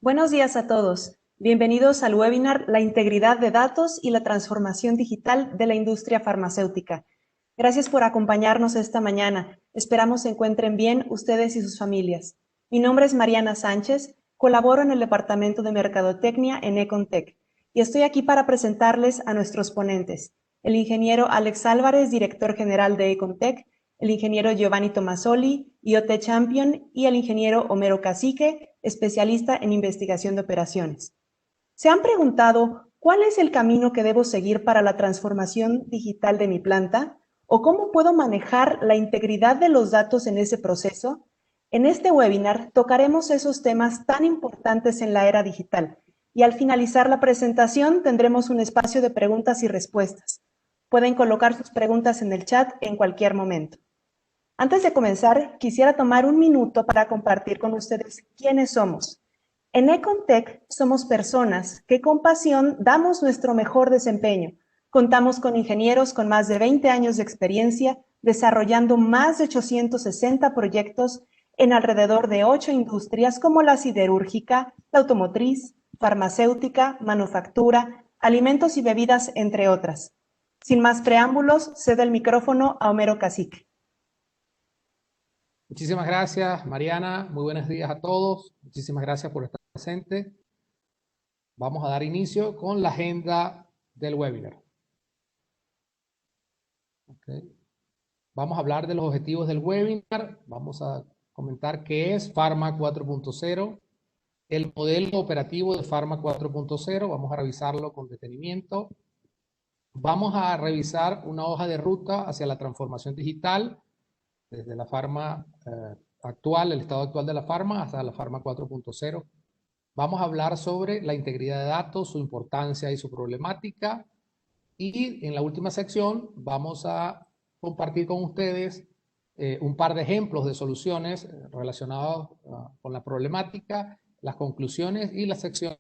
Buenos días a todos. Bienvenidos al webinar La integridad de datos y la transformación digital de la industria farmacéutica. Gracias por acompañarnos esta mañana. Esperamos se encuentren bien ustedes y sus familias. Mi nombre es Mariana Sánchez, colaboro en el Departamento de Mercadotecnia en Econtech y estoy aquí para presentarles a nuestros ponentes, el ingeniero Alex Álvarez, director general de Econtech, el ingeniero Giovanni Tomasoli, IoT Champion, y el ingeniero Homero Cacique, especialista en investigación de operaciones. ¿Se han preguntado cuál es el camino que debo seguir para la transformación digital de mi planta? ¿O cómo puedo manejar la integridad de los datos en ese proceso? En este webinar tocaremos esos temas tan importantes en la era digital y al finalizar la presentación tendremos un espacio de preguntas y respuestas. Pueden colocar sus preguntas en el chat en cualquier momento. Antes de comenzar, quisiera tomar un minuto para compartir con ustedes quiénes somos. En Econtech somos personas que con pasión damos nuestro mejor desempeño. Contamos con ingenieros con más de 20 años de experiencia, desarrollando más de 860 proyectos en alrededor de 8 industrias como la siderúrgica, la automotriz, farmacéutica, manufactura, alimentos y bebidas, entre otras. Sin más preámbulos, cedo el micrófono a Homero Cacique. Muchísimas gracias, Mariana. Muy buenos días a todos. Muchísimas gracias por estar presente. Vamos a dar inicio con la agenda del webinar. Okay. Vamos a hablar de los objetivos del webinar. Vamos a comentar qué es Pharma 4.0, el modelo operativo de Pharma 4.0. Vamos a revisarlo con detenimiento. Vamos a revisar una hoja de ruta hacia la transformación digital desde la Pharma actual, el estado actual de la Pharma, hasta la Pharma 4.0. Vamos a hablar sobre la integridad de datos, su importancia y su problemática. Y en la última sección vamos a compartir con ustedes un par de ejemplos de soluciones relacionados con la problemática, las conclusiones y la sección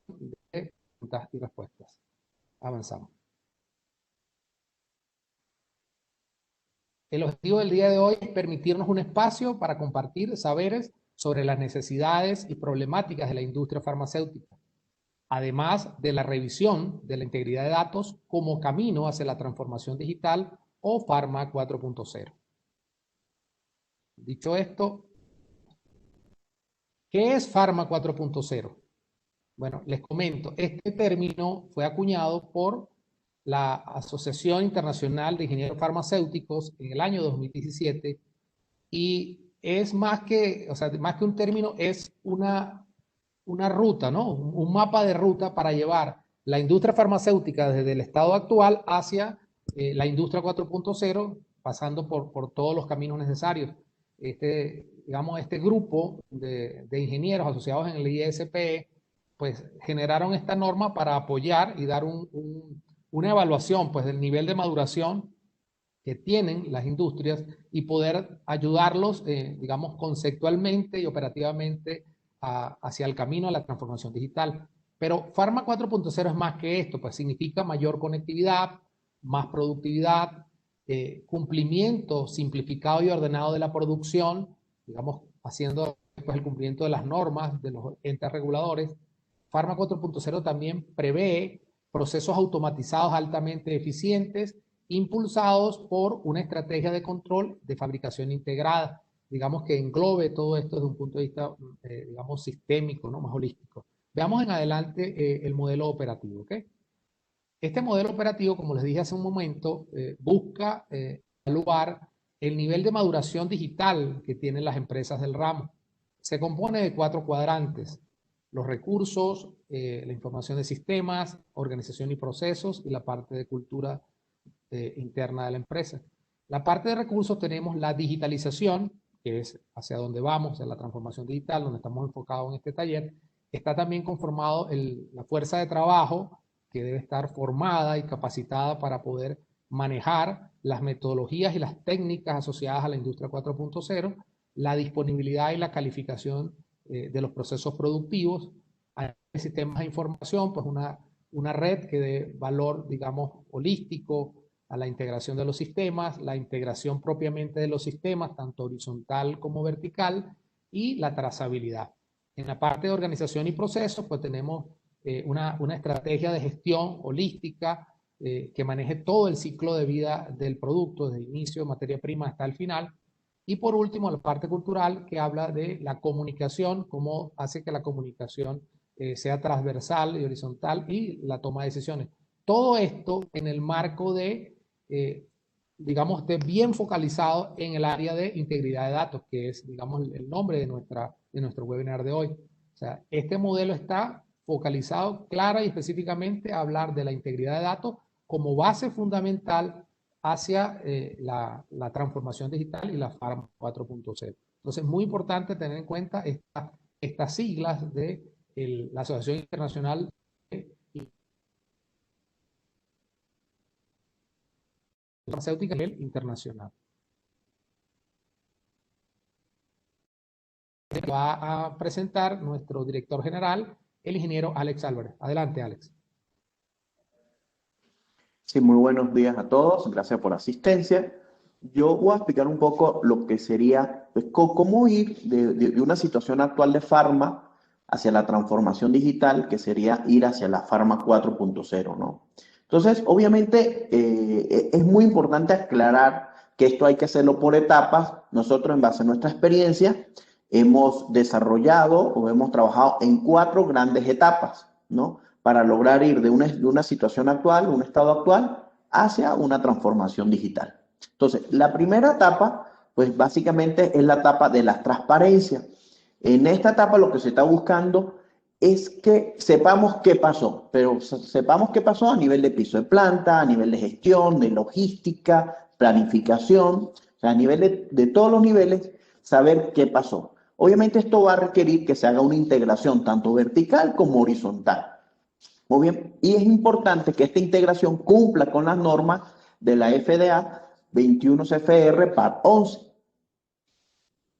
de preguntas y respuestas. Avanzamos. El objetivo del día de hoy es permitirnos un espacio para compartir saberes sobre las necesidades y problemáticas de la industria farmacéutica, además de la revisión de la integridad de datos como camino hacia la transformación digital o Pharma 4.0. Dicho esto, ¿qué es Pharma 4.0? Bueno, les comento, este término fue acuñado por la Asociación Internacional de Ingenieros Farmacéuticos en el año 2017 y es más que un término, es una ruta, ¿no? Un mapa de ruta para llevar la industria farmacéutica desde el estado actual hacia la industria 4.0, pasando por todos los caminos necesarios. Este grupo de ingenieros asociados en el ISPE, pues generaron esta norma para apoyar y dar una evaluación pues, del nivel de maduración que tienen las industrias y poder ayudarlos, digamos, conceptualmente y operativamente hacia el camino a la transformación digital. Pero Pharma 4.0 es más que esto, pues significa mayor conectividad, más productividad, cumplimiento simplificado y ordenado de la producción, digamos, haciendo después el cumplimiento de las normas de los entes reguladores. Pharma 4.0 también prevé procesos automatizados altamente eficientes, impulsados por una estrategia de control de fabricación integrada, digamos que englobe todo esto desde un punto de vista, digamos, sistémico, ¿no? Más holístico. Veamos en adelante el modelo operativo, ¿ok? Este modelo operativo, como les dije hace un momento, busca evaluar el nivel de maduración digital que tienen las empresas del ramo. Se compone de 4 cuadrantes: los recursos, la información de sistemas, organización y procesos, y la parte de cultura interna de la empresa. La parte de recursos tenemos la digitalización, que es hacia donde vamos, en la transformación digital, donde estamos enfocados en este taller. Está también conformado la fuerza de trabajo, que debe estar formada y capacitada para poder manejar las metodologías y las técnicas asociadas a la industria 4.0, la disponibilidad y la calificación de los procesos productivos, hay sistemas de información, pues una red que dé valor, digamos, holístico a la integración de los sistemas, la integración propiamente de los sistemas, tanto horizontal como vertical, y la trazabilidad. En la parte de organización y procesos, pues tenemos una estrategia de gestión holística que maneje todo el ciclo de vida del producto, desde el inicio, materia prima, hasta el final. Y por último, la parte cultural, que habla de la comunicación, cómo hace que la comunicación sea transversal y horizontal, y la toma de decisiones. Todo esto en el marco de, digamos, de bien focalizado en el área de integridad de datos, que es, digamos, el nombre de nuestro webinar de hoy. O sea, este modelo está focalizado clara y específicamente a hablar de la integridad de datos como base fundamental hacia la transformación digital y la Farma 4.0. Entonces, muy importante tener en cuenta estas siglas de la Asociación Internacional de Farmacéutica a nivel internacional. Va a presentar nuestro director general, el ingeniero Alex Álvarez. Adelante, Alex. Sí, muy buenos días a todos. Gracias por la asistencia. Yo voy a explicar un poco lo que sería, pues, cómo ir de una situación actual de Farma hacia la transformación digital, que sería ir hacia la Farma 4.0, ¿no? Entonces, obviamente, es muy importante aclarar que esto hay que hacerlo por etapas. Nosotros, en base a nuestra experiencia, hemos desarrollado o hemos trabajado en 4 grandes etapas, ¿no? Para lograr ir de una situación actual, un estado actual, hacia una transformación digital. Entonces, la primera etapa, pues básicamente es la etapa de la transparencia. En esta etapa lo que se está buscando es que sepamos qué pasó, pero sepamos qué pasó a nivel de piso de planta, a nivel de gestión, de logística, planificación, o sea, a nivel de todos los niveles, saber qué pasó. Obviamente esto va a requerir que se haga una integración tanto vertical como horizontal. Muy bien, y es importante que esta integración cumpla con las normas de la FDA 21 CFR Part 11.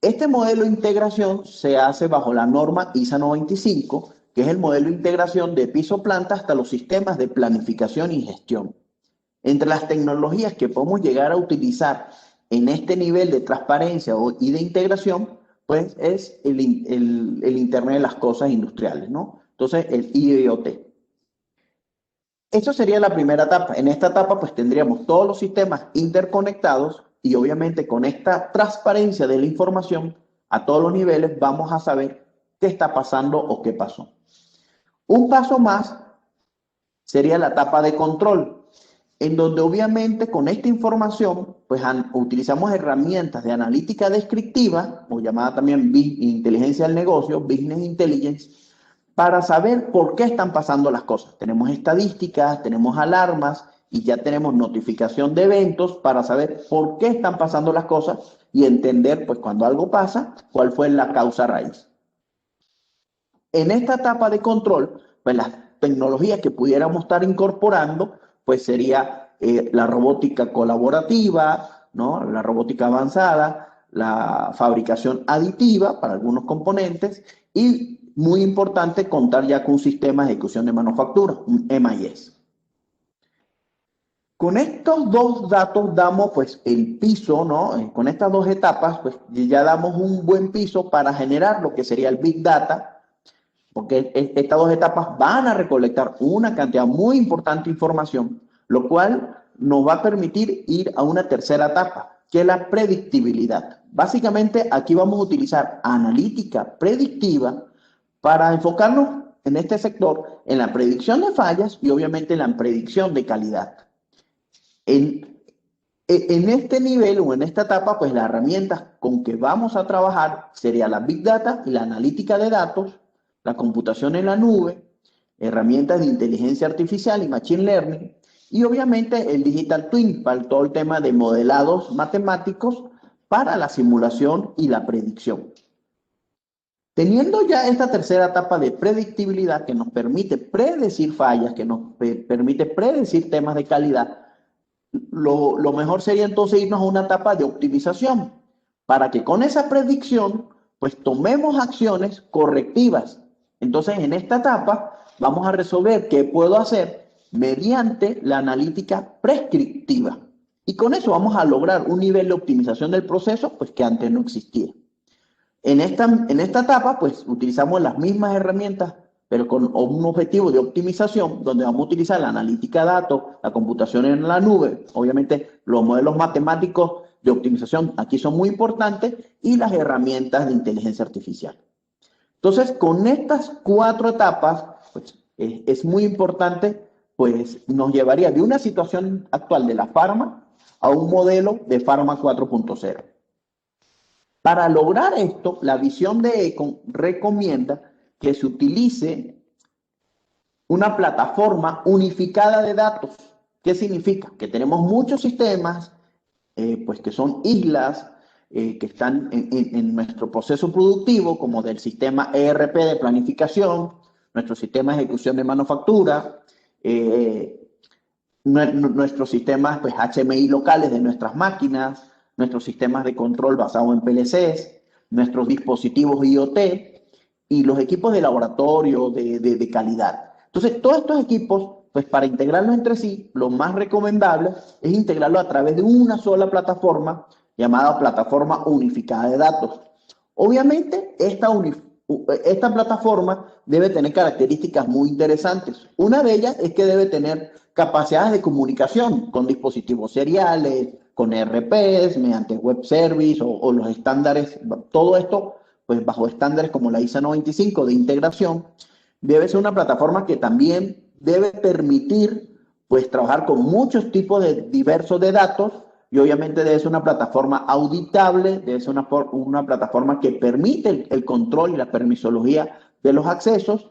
Este modelo de integración se hace bajo la norma ISA 95, que es el modelo de integración de piso planta hasta los sistemas de planificación y gestión. Entre las tecnologías que podemos llegar a utilizar en este nivel de transparencia y de integración, pues es el Internet de las Cosas industriales, ¿no? Entonces, el IoT. Esto sería la primera etapa. En esta etapa, pues tendríamos todos los sistemas interconectados y obviamente con esta transparencia de la información a todos los niveles vamos a saber qué está pasando o qué pasó. Un paso más sería la etapa de control, en donde obviamente con esta información, pues utilizamos herramientas de analítica descriptiva, o llamada también inteligencia del negocio, Business Intelligence, para saber por qué están pasando las cosas. Tenemos estadísticas, tenemos alarmas y ya tenemos notificación de eventos para saber por qué están pasando las cosas y entender, pues, cuando algo pasa, cuál fue la causa raíz. En esta etapa de control, pues las tecnologías que pudiéramos estar incorporando, pues sería la robótica colaborativa, ¿no? La robótica avanzada, la fabricación aditiva para algunos componentes y, muy importante, contar ya con un sistema de ejecución de manufactura, un MIS. Con estos dos datos damos, pues, el piso, ¿no? Con estas dos etapas, pues ya damos un buen piso para generar lo que sería el Big Data, porque estas dos etapas van a recolectar una cantidad muy importante de información, lo cual nos va a permitir ir a una tercera etapa, que es la predictibilidad. Básicamente, aquí vamos a utilizar analítica predictiva para enfocarnos en este sector, en la predicción de fallas y obviamente en la predicción de calidad. En este nivel o en esta etapa, pues las herramientas con que vamos a trabajar sería la Big Data y la analítica de datos, la computación en la nube, herramientas de inteligencia artificial y machine learning, y obviamente el Digital Twin para todo el tema de modelados matemáticos para la simulación y la predicción. Teniendo ya esta tercera etapa de predictibilidad que nos permite predecir fallas, que nos permite predecir temas de calidad, lo mejor sería entonces irnos a una etapa de optimización para que con esa predicción pues tomemos acciones correctivas. Entonces, en esta etapa vamos a resolver qué puedo hacer mediante la analítica prescriptiva. Y con eso vamos a lograr un nivel de optimización del proceso pues que antes no existía. En esta etapa, pues utilizamos las mismas herramientas, pero con un objetivo de optimización, donde vamos a utilizar la analítica de datos, la computación en la nube, obviamente los modelos matemáticos de optimización aquí son muy importantes, y las herramientas de inteligencia artificial. Entonces, con estas 4 etapas, pues, es muy importante, pues nos llevaría de una situación actual de la farma a un modelo de farma 4.0. Para lograr esto, la visión de Econ recomienda que se utilice una plataforma unificada de datos. ¿Qué significa? Que tenemos muchos sistemas, pues que son islas, que están en nuestro proceso productivo, como del sistema ERP de planificación, nuestro sistema de ejecución de manufactura, nuestros sistemas, pues, HMI locales de nuestras máquinas, nuestros sistemas de control basados en PLCs, nuestros dispositivos IoT y los equipos de laboratorio de calidad. Entonces, todos estos equipos, pues para integrarlos entre sí, lo más recomendable es integrarlo a través de una sola plataforma llamada plataforma unificada de datos. Obviamente, esta plataforma debe tener características muy interesantes. Una de ellas es que debe tener capacidades de comunicación con dispositivos seriales, con ERPs, mediante web service o los estándares, todo esto pues bajo estándares como la ISO 95 de integración. Debe ser una plataforma que también debe permitir pues trabajar con muchos tipos diversos de datos, y obviamente debe ser una plataforma auditable, debe ser una plataforma que permite el control y la permisología de los accesos,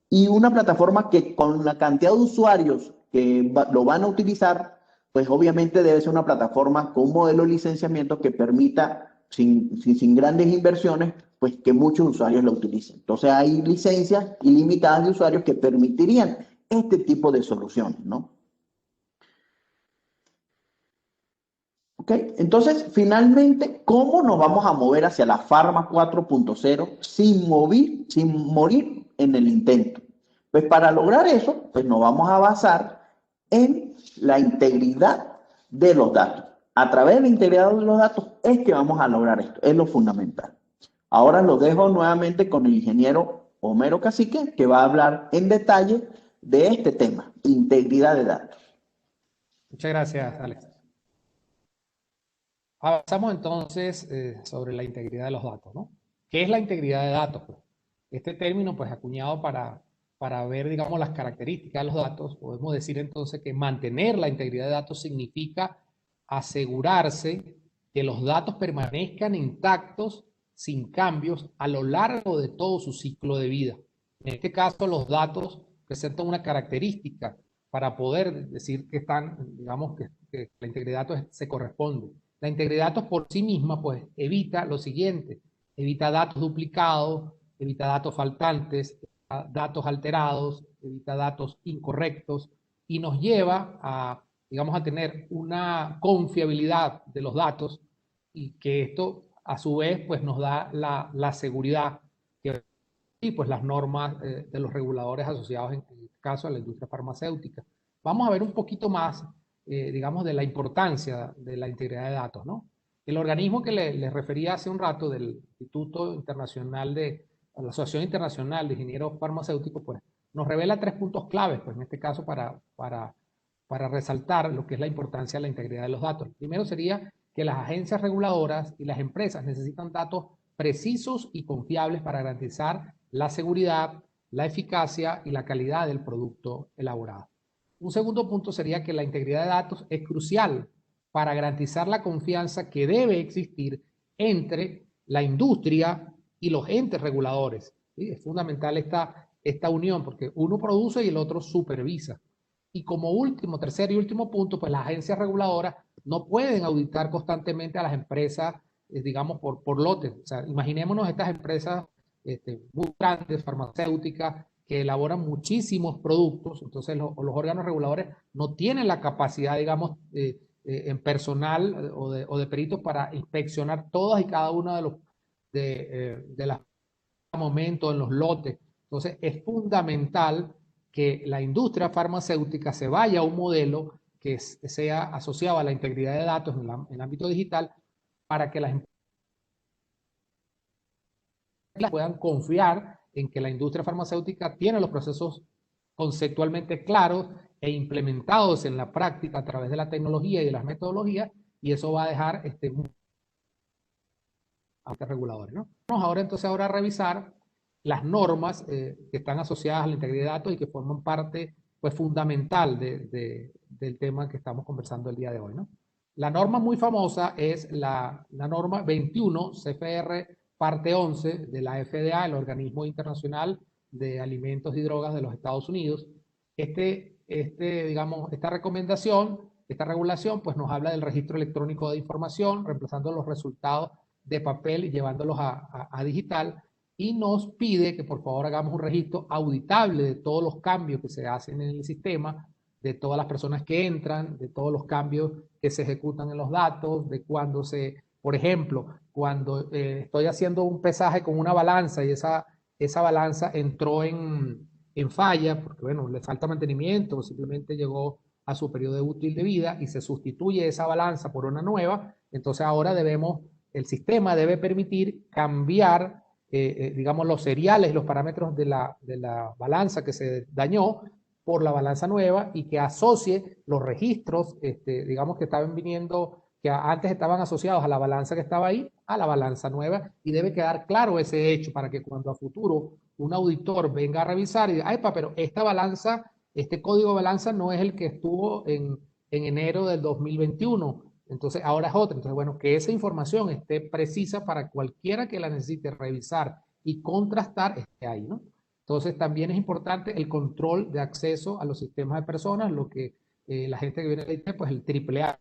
y una plataforma que con la cantidad de usuarios que lo van a utilizar, pues obviamente debe ser una plataforma con un modelo de licenciamiento que permita, sin grandes inversiones, pues que muchos usuarios lo utilicen. Entonces hay licencias ilimitadas de usuarios que permitirían este tipo de soluciones, ¿no? ¿Ok? Entonces, finalmente, ¿cómo nos vamos a mover hacia la Farma 4.0 sin morir en el intento? Pues para lograr eso, pues nos vamos a basar en la integridad de los datos. A través de la integridad de los datos es que vamos a lograr esto, es lo fundamental. Ahora lo dejo nuevamente con el ingeniero Homero Cacique, que va a hablar en detalle de este tema, integridad de datos. Muchas gracias, Alex. Avanzamos entonces sobre la integridad de los datos, ¿no? ¿Qué es la integridad de datos? Este término, pues, acuñado para ver, digamos, las características de los datos, podemos decir entonces que mantener la integridad de datos significa asegurarse que los datos permanezcan intactos, sin cambios, a lo largo de todo su ciclo de vida. En este caso, los datos presentan una característica para poder decir que están, digamos, que la integridad de datos se corresponde. La integridad de datos por sí misma, pues, evita lo siguiente: evita datos duplicados, evita datos faltantes, datos alterados, evita datos incorrectos, y nos lleva a, digamos, a tener una confiabilidad de los datos, y que esto a su vez pues nos da la seguridad que, y pues las normas de los reguladores asociados en este caso a la industria farmacéutica. Vamos a ver un poquito más, digamos, de la importancia de la integridad de datos, ¿no? El organismo que les refería hace un rato, del Instituto Internacional de la Asociación Internacional de Ingenieros Farmacéuticos, pues nos revela 3 puntos claves, pues en este caso para resaltar lo que es la importancia de la integridad de los datos. Primero sería que las agencias reguladoras y las empresas necesitan datos precisos y confiables para garantizar la seguridad, la eficacia y la calidad del producto elaborado. Un segundo punto sería que la integridad de datos es crucial para garantizar la confianza que debe existir entre la industria y los entes reguladores. ¿Sí? Es fundamental esta unión, porque uno produce y el otro supervisa. Y como último, tercer y último punto, pues las agencias reguladoras no pueden auditar constantemente a las empresas, digamos, por lotes. O sea, imaginémonos estas empresas muy grandes, farmacéuticas, que elaboran muchísimos productos. Entonces los órganos reguladores no tienen la capacidad, digamos, en personal o de peritos para inspeccionar todas y cada uno de los momentos en los lotes. Entonces es fundamental que la industria farmacéutica se vaya a un modelo que sea asociado a la integridad de datos en el ámbito digital, para que las puedan confiar en que la industria farmacéutica tiene los procesos conceptualmente claros e implementados en la práctica a través de la tecnología y de las metodologías, y eso va a dejar a reguladores, ¿no? Vamos ahora entonces a revisar las normas que están asociadas a la integridad de datos y que forman parte pues, fundamental del tema que estamos conversando el día de hoy, ¿no? La norma muy famosa es la norma 21 CFR parte 11 de la FDA, el Organismo Internacional de Alimentos y Drogas de los Estados Unidos. Digamos, esta recomendación, esta regulación, pues nos habla del registro electrónico de información, reemplazando los resultados de papel y llevándolos a digital, y nos pide que por favor hagamos un registro auditable de todos los cambios que se hacen en el sistema, de todas las personas que entran, de todos los cambios que se ejecutan en los datos, de cuando por ejemplo, cuando estoy haciendo un pesaje con una balanza y esa balanza entró en falla, porque bueno, le falta mantenimiento, o simplemente llegó a su periodo útil de vida y se sustituye esa balanza por una nueva, entonces ahora el sistema debe permitir cambiar, digamos, los seriales y los parámetros de la balanza que se dañó por la balanza nueva y que asocie los registros, digamos, que estaban viniendo, que antes estaban asociados a la balanza que estaba ahí, a la balanza nueva, y debe quedar claro ese hecho para que cuando a futuro un auditor venga a revisar y diga, ay, pero esta balanza, este código de balanza no es el que estuvo en enero del 2021, entonces ahora es otra. Entonces, bueno, que esa información esté precisa para cualquiera que la necesite revisar y contrastar, esté ahí, ¿no? Entonces, también es importante el control de acceso a los sistemas de personas, lo que la gente que viene de IT, pues el AAA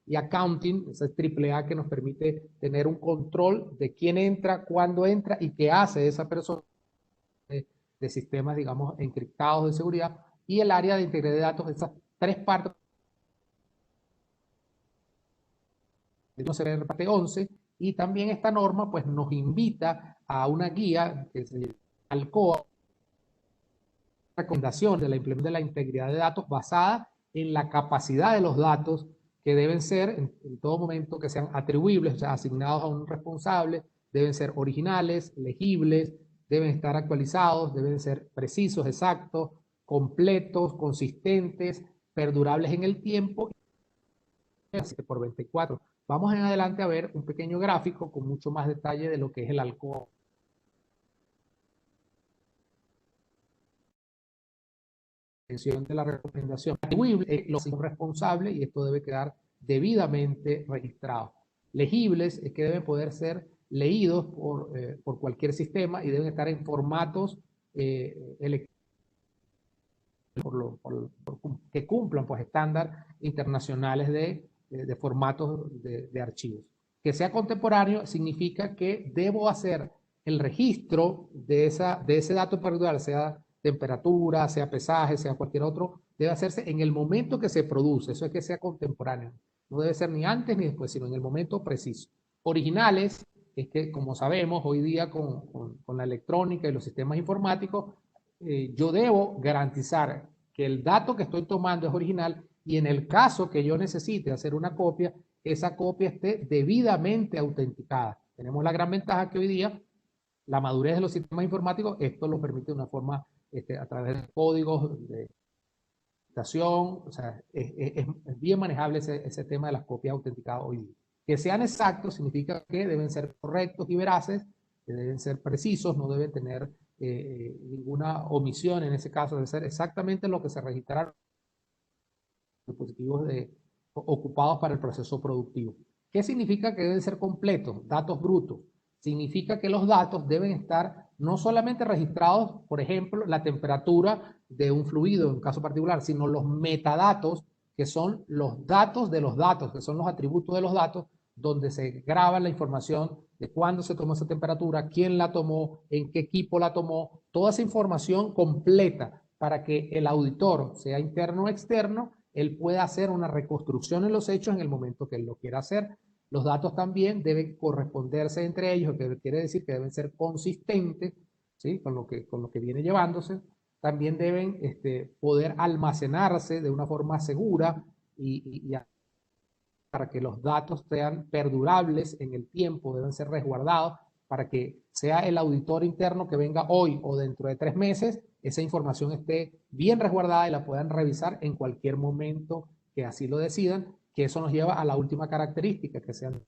y accounting, ese AAA que nos permite tener un control de quién entra, cuándo entra y qué hace esa persona de sistemas, digamos, encriptados de seguridad, y el área de integridad de datos, esas tres partes, no se ve en parte 11, y también esta norma pues nos invita a una guía que se llama ALCOA, recomendación de la implementación de la integridad de datos basada en la capacidad de los datos que deben ser en todo momento que sean atribuibles, o sea, asignados a un responsable, deben ser originales, legibles, deben estar actualizados, deben ser precisos, exactos, completos, consistentes, perdurables en el tiempo, por 24. Vamos en adelante a ver un pequeño gráfico con mucho más detalle de lo que es el ALCOA. De la recomendación atribuible, los responsables, y esto debe quedar debidamente registrado. Legibles es que deben poder ser leídos por cualquier sistema y deben estar en formatos que cumplan pues estándar internacionales de formatos de archivos. Que sea contemporáneo significa que debo hacer el registro de ese dato particular, sea temperatura, sea pesaje, sea cualquier otro, debe hacerse en el momento que se produce. Eso es que sea contemporáneo. No debe ser ni antes ni después, sino en el momento preciso. Originales es que, como sabemos, hoy día con la electrónica y los sistemas informáticos, yo debo garantizar que el dato que estoy tomando es original, y en el caso que yo necesite hacer una copia, esa copia esté debidamente autenticada. Tenemos la gran ventaja que hoy día la madurez de los sistemas informáticos, esto lo permite de una forma a través de códigos de estación, o sea, es bien manejable ese tema de las copias autenticadas hoy día. Que sean exactos significa que deben ser correctos y veraces, que deben ser precisos, no deben tener ninguna omisión en ese caso, debe ser exactamente lo que se registraron en los dispositivos ocupados para el proceso productivo. ¿Qué significa que deben ser completos? Datos brutos. Significa que los datos deben estar no solamente registrados, por ejemplo, la temperatura de un fluido en un caso particular, sino los metadatos, que son los datos de los datos, que son los atributos de los datos, donde se graba la información de cuándo se tomó esa temperatura, quién la tomó, en qué equipo la tomó, toda esa información completa para que el auditor, sea interno o externo, él pueda hacer una reconstrucción en los hechos en el momento que él lo quiera hacer. Los datos también deben corresponderse entre ellos, que quiere decir que deben ser consistentes, ¿sí? con lo que viene llevándose. También deben poder almacenarse de una forma segura y para que los datos sean perdurables en el tiempo, deben ser resguardados para que sea el auditor interno que venga hoy o dentro de 3 meses, esa información esté bien resguardada y la puedan revisar en cualquier momento que así lo decidan, que eso nos lleva a la última característica, que sean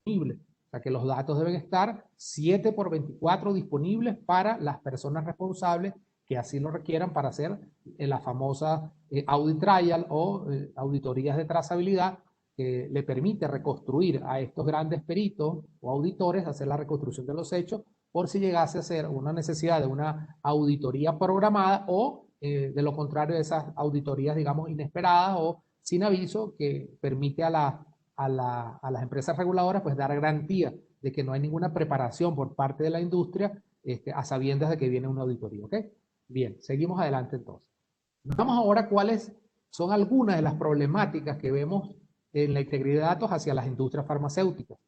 disponibles. O sea, que los datos deben estar 7/24 disponibles para las personas responsables que así lo requieran para hacer la famosa audit trial o auditorías de trazabilidad, que le permite reconstruir a estos grandes peritos o auditores, hacer la reconstrucción de los hechos, por si llegase a ser una necesidad de una auditoría programada o, de lo contrario, de esas auditorías, digamos, inesperadas o sin aviso, que permite a las empresas reguladoras pues dar garantía de que no hay ninguna preparación por parte de la industria a sabiendas de que viene una auditoría. ¿Ok? Bien, seguimos adelante entonces. Vamos ahora a cuáles son algunas de las problemáticas que vemos en la integridad de datos hacia las industrias farmacéuticas.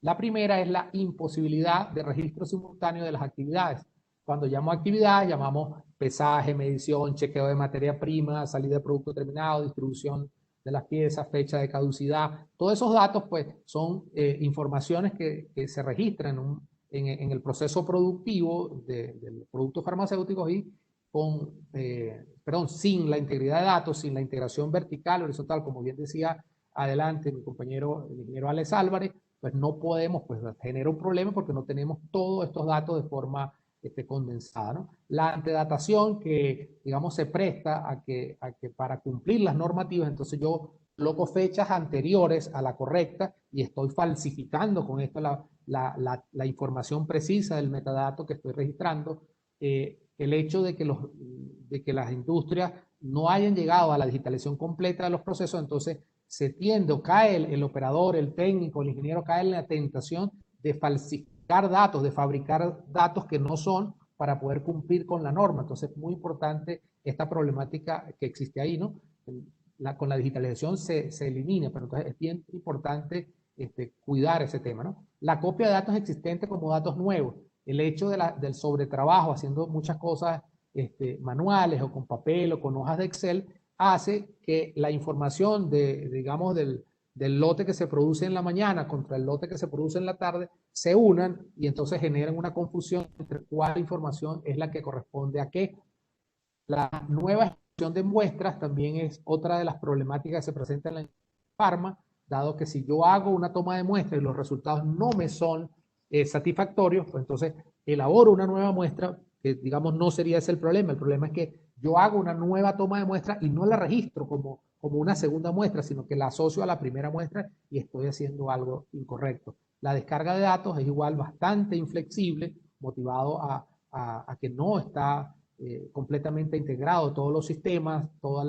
La primera es la imposibilidad de registro simultáneo de las actividades. Cuando llamamos actividades, llamamos pesaje, medición, chequeo de materia prima, salida de producto terminado, distribución de las piezas, fecha de caducidad. Todos esos datos, pues, son informaciones que se registran en el proceso productivo de los productos farmacéuticos y sin la integridad de datos, sin la integración vertical, horizontal, como bien decía adelante mi compañero, el ingeniero Alex Álvarez, pues no podemos, pues genera un problema porque no tenemos todos estos datos de forma condensada, ¿no? La antedatación que, digamos, se presta a que para cumplir las normativas, entonces yo coloco fechas anteriores a la correcta y estoy falsificando con esto la información precisa del metadato que estoy registrando. El hecho de que las industrias no hayan llegado a la digitalización completa de los procesos, entonces se tiende o cae el operador, el técnico, el ingeniero cae en la tentación de falsificar datos, de fabricar datos que no son para poder cumplir con la norma. Entonces es muy importante esta problemática que existe ahí, ¿no? Con la digitalización se elimina, pero entonces es bien importante cuidar ese tema, ¿no? La copia de datos existentes como datos nuevos, el hecho del sobretrabajo, haciendo muchas cosas manuales o con papel o con hojas de Excel, hace que la información digamos, del lote que se produce en la mañana contra el lote que se produce en la tarde se unan y entonces generan una confusión entre cuál información es la que corresponde a qué. La nueva ejecución de muestras también es otra de las problemáticas que se presentan en la farma, dado que si yo hago una toma de muestra y los resultados no me son satisfactorios, pues entonces elaboro una nueva muestra, que digamos no sería ese el problema es que yo hago una nueva toma de muestra y no la registro como una segunda muestra, sino que la asocio a la primera muestra y estoy haciendo algo incorrecto. La descarga de datos es igual bastante inflexible, motivado a que no está completamente integrado todos los sistemas, todos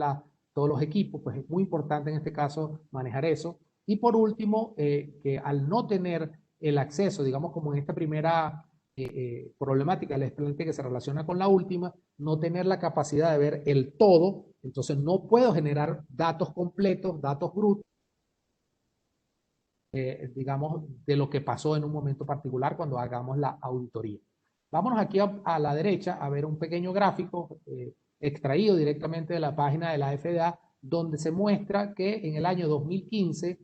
los equipos, pues es muy importante en este caso manejar eso. Y por último, que al no tener el acceso, digamos como en esta primera problemática, les planteé que se relaciona con la última, no tener la capacidad de ver el todo, entonces no puedo generar datos completos, datos brutos, digamos, de lo que pasó en un momento particular cuando hagamos la auditoría. Vámonos aquí a la derecha a ver un pequeño gráfico extraído directamente de la página de la FDA, donde se muestra que en el año 2015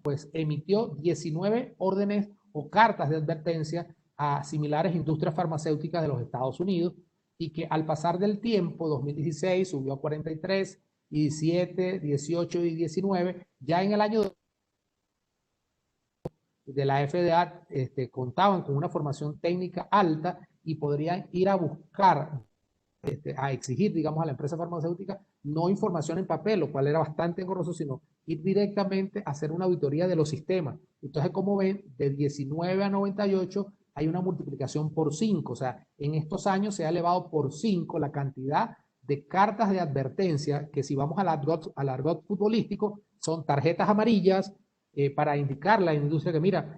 pues emitió 19 órdenes o cartas de advertencia a similares industrias farmacéuticas de los Estados Unidos y que al pasar del tiempo, 2016 subió a 43, y 17, 18 y 19, ya en el año de la FDA contaban con una formación técnica alta y podrían ir a buscar, a exigir, digamos, a la empresa farmacéutica no información en papel, lo cual era bastante engorroso, sino ir directamente a hacer una auditoría de los sistemas. Entonces, como ven, de 19 a 98 hay una multiplicación por 5, o sea, en estos años se ha elevado por 5 la cantidad de cartas de advertencia, que si vamos al argot futbolístico, son tarjetas amarillas para indicar a la industria que mira,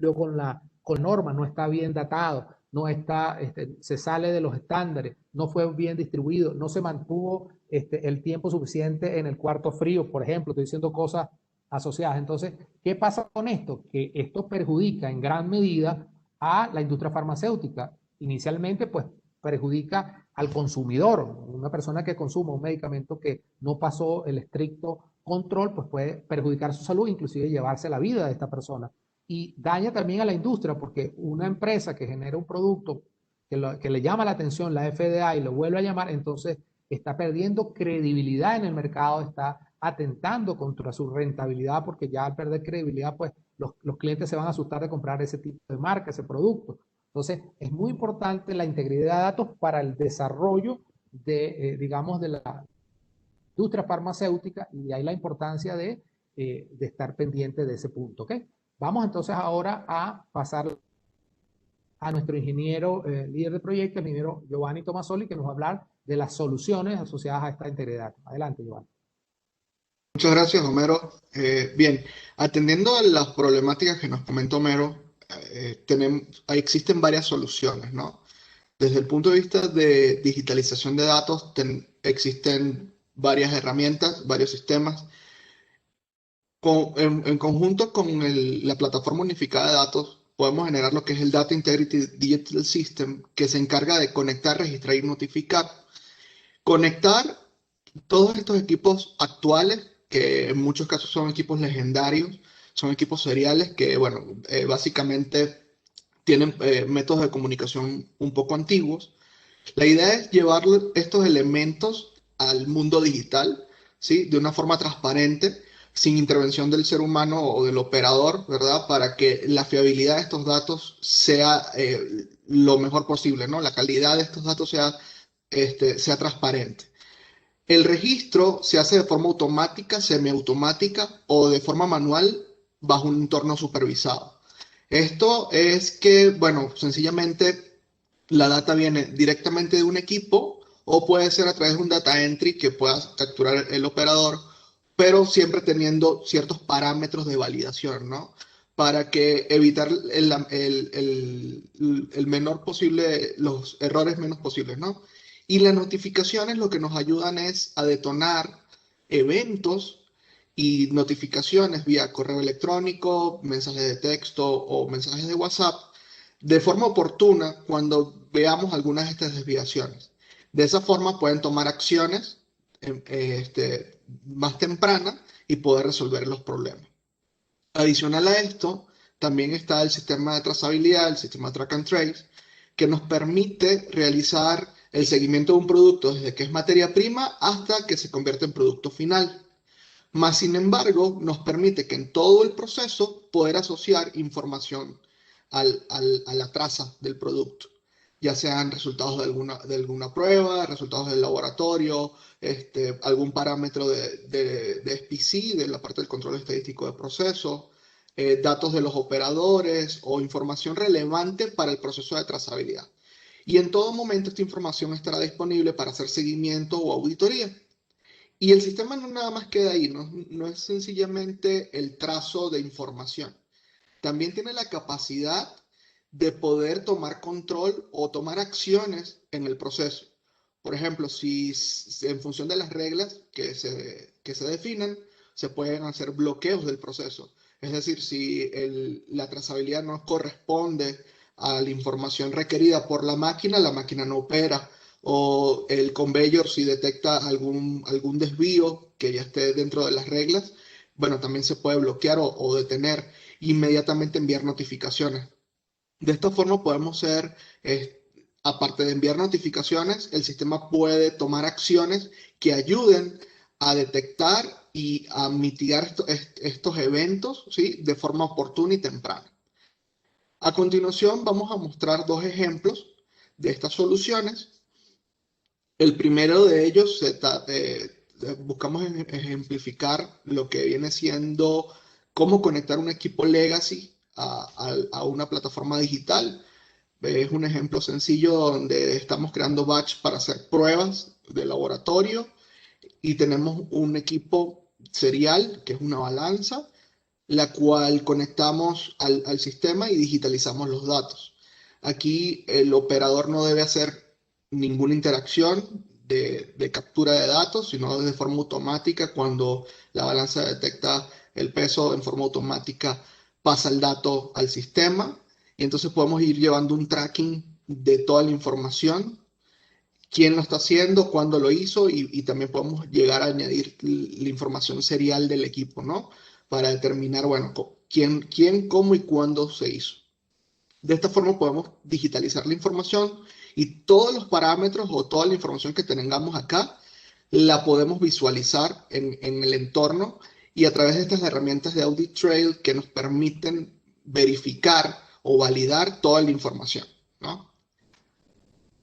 con norma no está bien datado, no está, se sale de los estándares, no fue bien distribuido, no se mantuvo el tiempo suficiente en el cuarto frío, por ejemplo, estoy diciendo cosas asociadas. Entonces, ¿qué pasa con esto? Que esto perjudica en gran medida a la industria farmacéutica. Inicialmente, pues, perjudica al consumidor. Una persona que consuma un medicamento que no pasó el estricto control, pues puede perjudicar su salud, inclusive llevarse la vida de esta persona. Y daña también a la industria, porque una empresa que genera un producto que le llama la atención la FDA y lo vuelve a llamar, entonces está perdiendo credibilidad en el mercado, está atentando contra su rentabilidad, porque ya al perder credibilidad, pues los clientes se van a asustar de comprar ese tipo de marca, ese producto. Entonces, es muy importante la integridad de datos para el desarrollo de, digamos, de la industria farmacéutica, y de ahí la importancia de estar pendiente de ese punto, ¿ok? Vamos entonces ahora a pasar a nuestro ingeniero líder de proyecto, el ingeniero Giovanni Tomasoli, que nos va a hablar de las soluciones asociadas a esta integridad. Adelante, Giovanni. Muchas gracias, Homero. Bien, atendiendo a las problemáticas que nos comentó Homero, existen varias soluciones, ¿no? Desde el punto de vista de digitalización de datos, existen varias herramientas, varios sistemas. En conjunto con la plataforma unificada de datos, podemos generar lo que es el Data Integrity Digital System, que se encarga de conectar, registrar y notificar. Conectar todos estos equipos actuales, que en muchos casos son equipos legendarios, son equipos seriales que, bueno, básicamente tienen métodos de comunicación un poco antiguos. La idea es llevar estos elementos al mundo digital, ¿sí? De una forma transparente, sin intervención del ser humano o del operador, ¿verdad? Para que la fiabilidad de estos datos sea lo mejor posible, ¿no? La calidad de estos datos sea transparente. El registro se hace de forma automática, semiautomática o de forma manual bajo un entorno supervisado. Esto es que, bueno, sencillamente la data viene directamente de un equipo o puede ser a través de un data entry que pueda capturar el operador, pero siempre teniendo ciertos parámetros de validación, ¿no? Para que evitar el menor posible, los errores menos posibles, ¿no? Y las notificaciones lo que nos ayudan es a detonar eventos y notificaciones vía correo electrónico, mensajes de texto o mensajes de WhatsApp de forma oportuna cuando veamos algunas de estas desviaciones. De esa forma pueden tomar acciones más tempranas y poder resolver los problemas. Adicional a esto, también está el sistema de trazabilidad, el sistema Track and Trace, que nos permite realizar el seguimiento de un producto desde que es materia prima hasta que se convierte en producto final. Más sin embargo, nos permite que en todo el proceso poder asociar información a la traza del producto, ya sean resultados de alguna prueba, resultados del laboratorio, algún parámetro de SPC, de la parte del control estadístico de proceso, datos de los operadores o información relevante para el proceso de trazabilidad. Y en todo momento esta información estará disponible para hacer seguimiento o auditoría. Y el sistema no nada más queda ahí, no es sencillamente el trazo de información. También tiene la capacidad de poder tomar control o tomar acciones en el proceso. Por ejemplo, si en función de las reglas que se definen, se pueden hacer bloqueos del proceso. Es decir, si la trazabilidad no corresponde a la información requerida por la máquina no opera. O el conveyor, si detecta algún desvío que ya esté dentro de las reglas, bueno, también se puede bloquear o detener, inmediatamente enviar notificaciones. De esta forma podemos aparte de enviar notificaciones, el sistema puede tomar acciones que ayuden a detectar y a mitigar estos eventos, ¿sí? De forma oportuna y temprana. A continuación vamos a mostrar dos ejemplos de estas soluciones. El primero de ellos, buscamos ejemplificar lo que viene siendo cómo conectar un equipo legacy a una plataforma digital. Es un ejemplo sencillo donde estamos creando batch para hacer pruebas de laboratorio y tenemos un equipo serial, que es una balanza, la cual conectamos al sistema y digitalizamos los datos. Aquí el operador no debe hacer ninguna interacción de captura de datos, sino de forma automática. Cuando la balanza detecta el peso, en forma automática pasa el dato al sistema y entonces podemos ir llevando un tracking de toda la información quién lo está haciendo, cuándo lo hizo y también podemos llegar a añadir la información serial del equipo, ¿no? Para determinar, bueno, quién, cómo y cuándo se hizo. De esta forma podemos digitalizar la información y todos los parámetros o toda la información que tengamos acá la podemos visualizar en el entorno y a través de estas herramientas de Audit Trail que nos permiten verificar o validar toda la información, ¿no?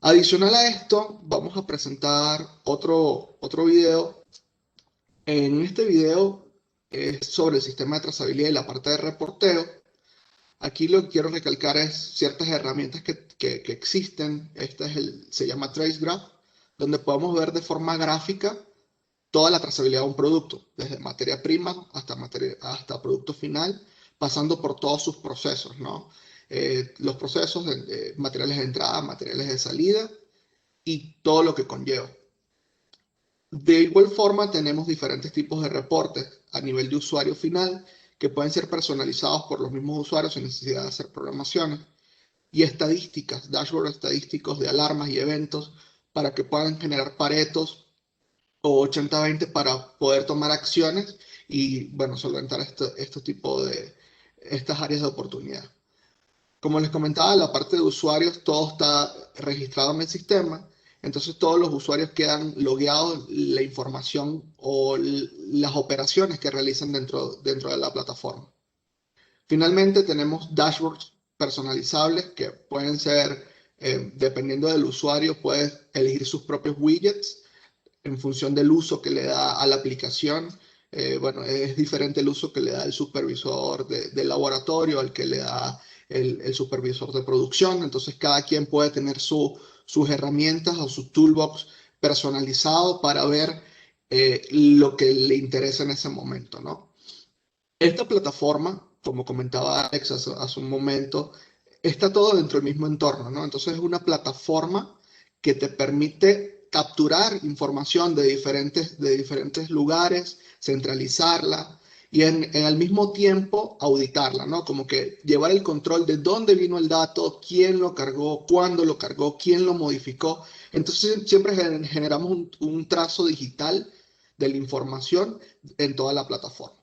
Adicional a esto, vamos a presentar otro video. En este video es sobre el sistema de trazabilidad y la parte de reporteo. Aquí lo que quiero recalcar es ciertas herramientas que existen. Se llama TraceGraph, donde podemos ver de forma gráfica toda la trazabilidad de un producto, desde materia prima hasta producto final, pasando por todos sus procesos, ¿no? Los procesos de materiales de entrada, materiales de salida y todo lo que conlleva. De igual forma, tenemos diferentes tipos de reportes a nivel de usuario final que pueden ser personalizados por los mismos usuarios sin necesidad de hacer programaciones, y estadísticas, dashboards estadísticos de alarmas y eventos para que puedan generar paretos o 80-20 para poder tomar acciones y, bueno, solventar estas áreas de oportunidad. Como les comentaba, la parte de usuarios, todo está registrado en el sistema, entonces todos los usuarios quedan logueados la información o las operaciones que realizan dentro de la plataforma. Finalmente tenemos dashboards personalizables que pueden ser, dependiendo del usuario, puedes elegir sus propios widgets en función del uso que le da a la aplicación. Bueno, es diferente el uso que le da el supervisor del laboratorio al que le da el supervisor de producción. Entonces, cada quien puede tener sus herramientas o su toolbox personalizado para ver lo que le interesa en ese momento, ¿no? Esta plataforma, como comentaba Alex hace un momento, está todo dentro del mismo entorno, ¿no? Entonces, es una plataforma que te permite capturar información de diferentes lugares, centralizarla y al mismo tiempo auditarla, ¿no? Como que llevar el control de dónde vino el dato, quién lo cargó, cuándo lo cargó, quién lo modificó. Entonces siempre generamos un trazo digital de la información en toda la plataforma.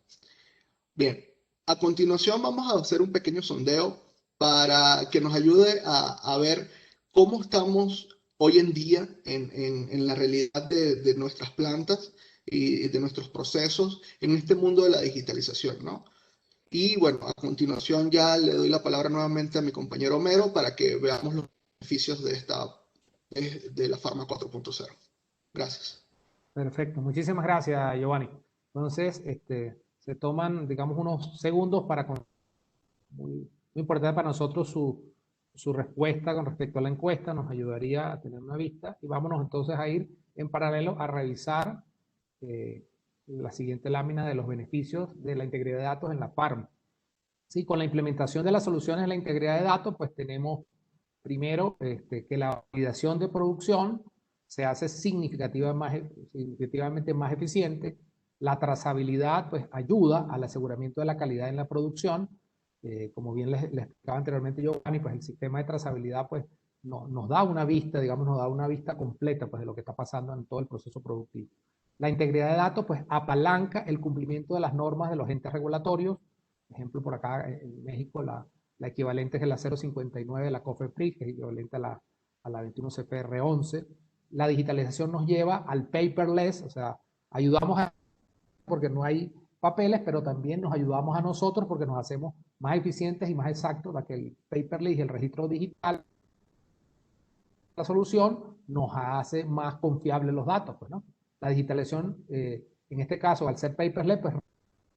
Bien, a continuación vamos a hacer un pequeño sondeo para que nos ayude a ver cómo estamos hoy en día en la realidad de nuestras plantas y de nuestros procesos en este mundo de la digitalización, ¿no? Y bueno, a continuación ya le doy la palabra nuevamente a mi compañero Homero para que veamos los beneficios de la Pharma 4.0. Gracias. Perfecto, muchísimas gracias, Giovanni. Entonces, se toman, digamos, unos segundos para... Muy importante para nosotros su respuesta con respecto a la encuesta, nos ayudaría a tener una vista y vámonos entonces a ir en paralelo a revisar la siguiente lámina de los beneficios de la integridad de datos en la Pharma. Sí, con la implementación de las soluciones de la integridad de datos, pues tenemos primero que la validación de producción se hace significativamente más eficiente. La trazabilidad pues ayuda al aseguramiento de la calidad en la producción. Como bien les explicaba anteriormente Giovanni, pues el sistema de trazabilidad pues nos da una vista, digamos, nos da una vista completa pues de lo que está pasando en todo el proceso productivo. La integridad de datos pues apalanca el cumplimiento de las normas de los entes regulatorios. Por ejemplo, por acá en México la equivalente es la 059 de la COFEPRIS, que es equivalente a la 21 CPR 11. La digitalización nos lleva al paperless, o sea, ayudamos a porque no hay papeles, pero también nos ayudamos a nosotros porque nos hacemos más eficientes y más exactos, ya que el paperless y el registro digital, la solución nos hace más confiables los datos, pues, ¿no? La digitalización, en este caso, al ser paperless, pues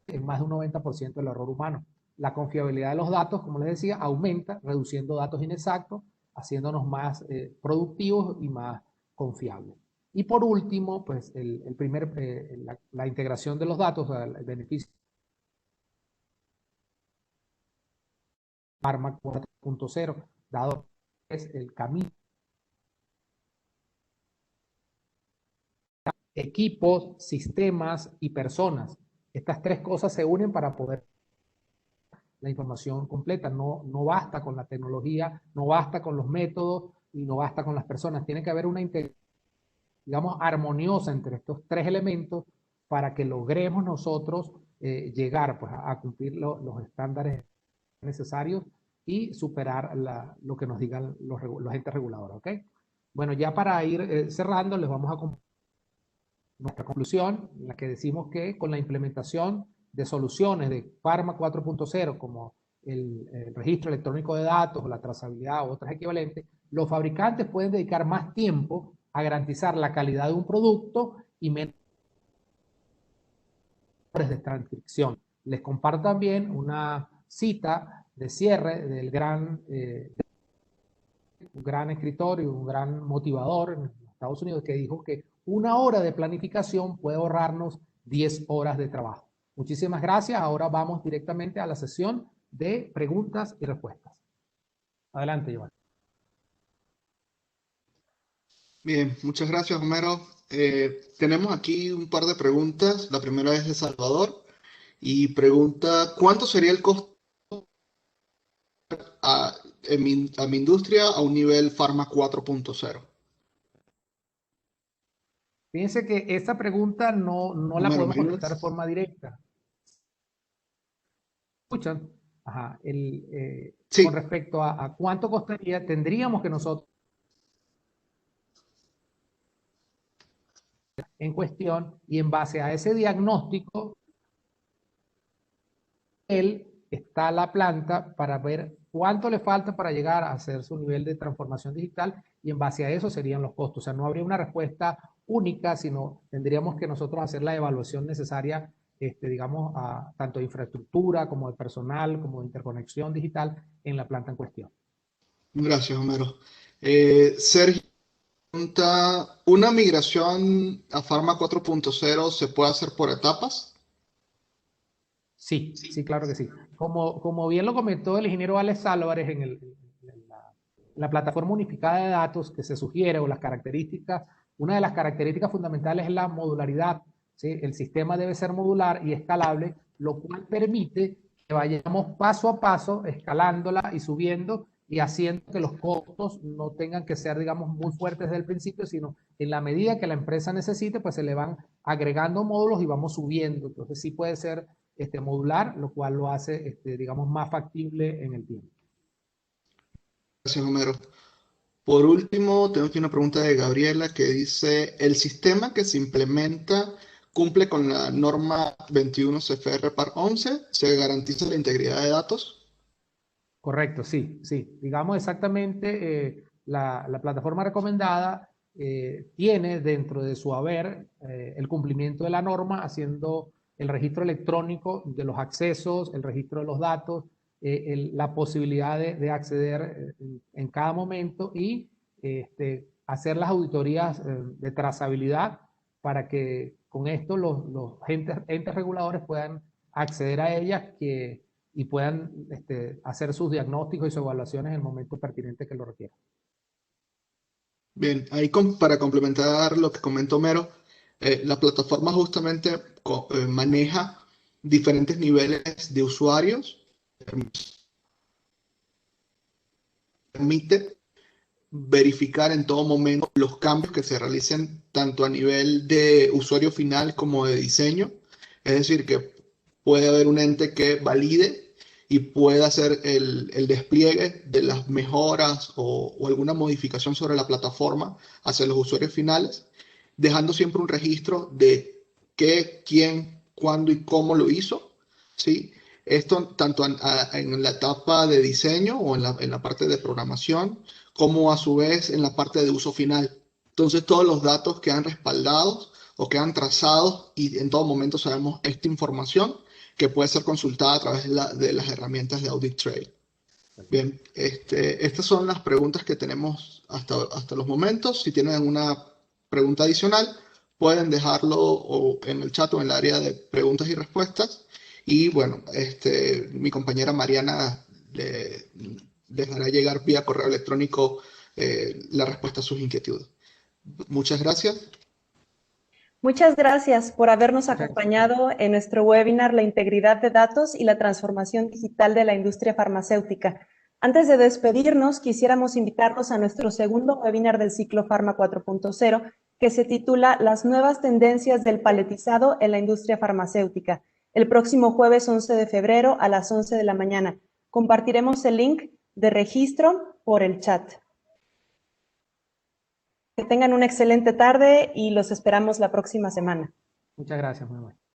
es más de un 90% del error humano. La confiabilidad de los datos, como les decía, aumenta, reduciendo datos inexactos, haciéndonos más productivos y más confiables. Y por último, pues la integración de los datos, o sea, el beneficio Pharma 4.0, dado que es el camino. Equipos, sistemas y personas. Estas tres cosas se unen para poder la información completa. No basta con la tecnología, no basta con los métodos y no basta con las personas. Tiene que haber una integración digamos, armoniosa entre estos tres elementos para que logremos nosotros llegar pues, a cumplir los estándares necesarios y superar lo que nos digan los entes reguladores, ¿ok? Bueno, ya para ir cerrando, les vamos a compartir nuestra conclusión, en la que decimos que con la implementación de soluciones de Pharma 4.0, como el registro electrónico de datos, o la trazabilidad o otras equivalentes, los fabricantes pueden dedicar más tiempo a garantizar la calidad de un producto y menos de transcripción. Les comparto también una cita de cierre del un gran escritor y un gran motivador en Estados Unidos que dijo que 1 hora de planificación puede ahorrarnos 10 horas de trabajo. Muchísimas gracias. Ahora vamos directamente a la sesión de preguntas y respuestas. Adelante, Giovanni. Bien, muchas gracias, Homero. Tenemos aquí un par de preguntas. La primera es de Salvador y pregunta, ¿cuánto sería el costo a mi industria a un nivel Pharma 4.0? Fíjense que esta pregunta no la Homero, podemos ¿me contestar de ayudas? forma directa. ¿Escuchan? Ajá. Con Sí, respecto a cuánto costaría, tendríamos que nosotros en cuestión y en base a ese diagnóstico, está la planta para ver cuánto le falta para llegar a hacer su nivel de transformación digital y en base a eso serían los costos. O sea, no habría una respuesta única, sino tendríamos que nosotros hacer la evaluación necesaria, digamos, tanto de infraestructura como de personal, como de interconexión digital en la planta en cuestión. gracias, Homero. Sergio pregunta, ¿una migración a Pharma 4.0 se puede hacer por etapas? Sí, sí, claro que sí. Como bien lo comentó el ingeniero Alex Álvarez en la plataforma unificada de datos que se sugiere o las características, una de las características fundamentales es la modularidad, ¿sí? El sistema debe ser modular y escalable, lo cual permite que vayamos paso a paso escalándola y subiendo y haciendo que los costos no tengan que ser, digamos, muy fuertes desde el principio, sino en la medida que la empresa necesite, pues se le van agregando módulos y vamos subiendo. Entonces sí puede ser modular, lo cual lo hace, digamos, más factible en el tiempo. Gracias, Homero. Por último, tengo aquí una pregunta de Gabriela que dice, ¿el sistema que se implementa cumple con la norma 21 CFR Par 11? ¿Se garantiza la integridad de datos? Correcto, sí, sí. Digamos exactamente, la plataforma recomendada tiene dentro de su haber el cumplimiento de la norma, haciendo el registro electrónico de los accesos, el registro de los datos, la posibilidad de acceder en cada momento y hacer las auditorías de trazabilidad para que con esto los entes reguladores puedan acceder a ellas y puedan hacer sus diagnósticos y sus evaluaciones en el momento pertinente que lo requieran. Bien, ahí para complementar lo que comentó Homero, la plataforma justamente maneja diferentes niveles de usuarios, permite verificar en todo momento los cambios que se realicen tanto a nivel de usuario final como de diseño. Es decir, que puede haber un ente que valide y pueda hacer el despliegue de las mejoras o alguna modificación sobre la plataforma hacia los usuarios finales, dejando siempre un registro de qué, quién, cuándo y cómo lo hizo, ¿sí? Esto tanto en la etapa de diseño o en la parte de programación, como a su vez en la parte de uso final. Entonces todos los datos quedan respaldados o quedan trazados y en todo momento sabemos esta información que puede ser consultada a través de las herramientas de Audit Trail. Bien, estas son las preguntas que tenemos hasta los momentos. Si tienen alguna pregunta adicional, pueden dejarlo en el chat o en el área de preguntas y respuestas. Y bueno, mi compañera Mariana les hará llegar vía correo electrónico la respuesta a sus inquietudes. Muchas gracias. Muchas gracias por habernos acompañado en nuestro webinar La integridad de datos y la transformación digital de la industria farmacéutica. Antes de despedirnos, quisiéramos invitarlos a nuestro segundo webinar del ciclo Pharma 4.0, que se titula Las nuevas tendencias del paletizado en la industria farmacéutica. El próximo jueves 11 de febrero a las 11 de la mañana. Compartiremos el link de registro por el chat. Que tengan una excelente tarde y los esperamos la próxima semana. Muchas gracias, muy amable.